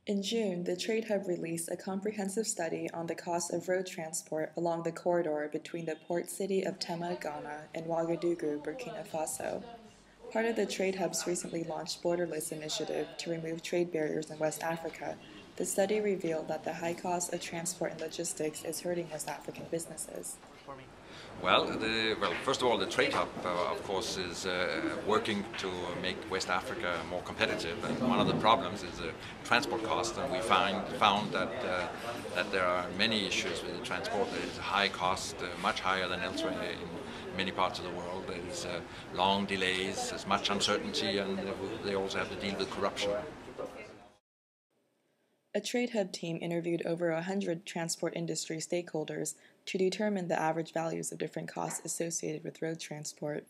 In June, the Trade Hub released a comprehensive study on the cost of road transport along the corridor between the port city of Tema, Ghana, and Ouagadougou, Burkina Faso. Part of the Trade Hub's recently launched Borderless initiative to remove trade barriers in West Africa, the study revealed that the high cost of transport and logistics is hurting West African businesses. Well, first of all, the Trade Hub, of course, is working to make West Africa more competitive. And one of the problems is the transport cost, and we found that there are many issues with the transport. There is a high cost, much higher than elsewhere in many parts of the world. There is long delays, there's much uncertainty, and they also have to deal with corruption. A Trade Hub team interviewed over 100 transport industry stakeholders to determine the average values of different costs associated with road transport.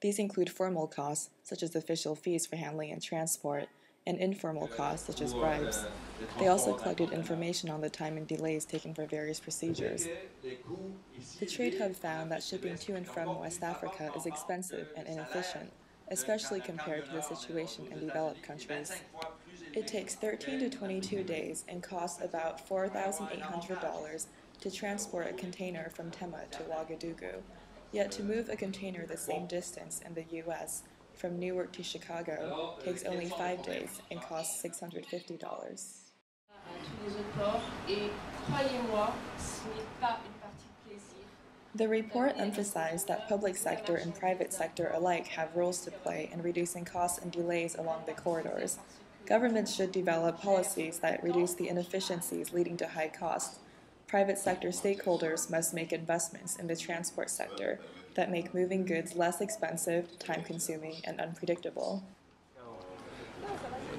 These include formal costs, such as official fees for handling and transport, and informal costs, such as bribes. They also collected information on the time and delays taken for various procedures. The Trade Hub found that shipping to and from West Africa is expensive and inefficient, especially compared to the situation in developed countries. It takes 13 to 22 days and costs about $4,800 to transport a container from Tema to Ouagadougou. Yet to move a container the same distance in the U.S., from Newark to Chicago, takes only 5 days and costs $650. The report emphasized that public sector and private sector alike have roles to play in reducing costs and delays along the corridors. Governments should develop policies that reduce the inefficiencies leading to high costs. Private sector stakeholders must make investments in the transport sector that make moving goods less expensive, time-consuming, and unpredictable.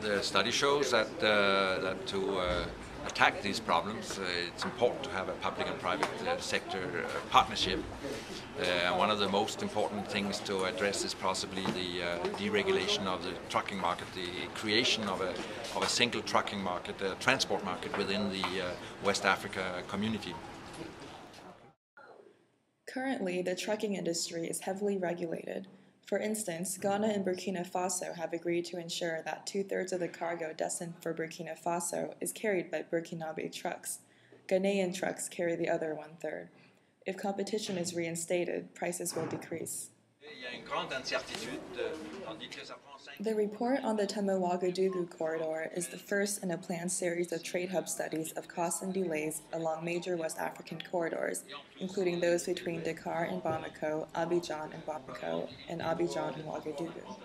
The study shows that to attack these problems, it's important to have a public and private sector partnership. One of the most important things to address is possibly the deregulation of the trucking market, the creation of a single trucking market, a transport market within the West Africa community. Currently, the trucking industry is heavily regulated. For instance, Ghana and Burkina Faso have agreed to ensure that 2/3 of the cargo destined for Burkina Faso is carried by Burkinabe trucks. Ghanaian trucks carry the other 1/3. If competition is reinstated, prices will decrease. The report on the Tema-Ouagadougou corridor is the first in a planned series of Trade Hub studies of costs and delays along major West African corridors, including those between Dakar and Bamako, Abidjan and Bamako, and Abidjan and Ouagadougou.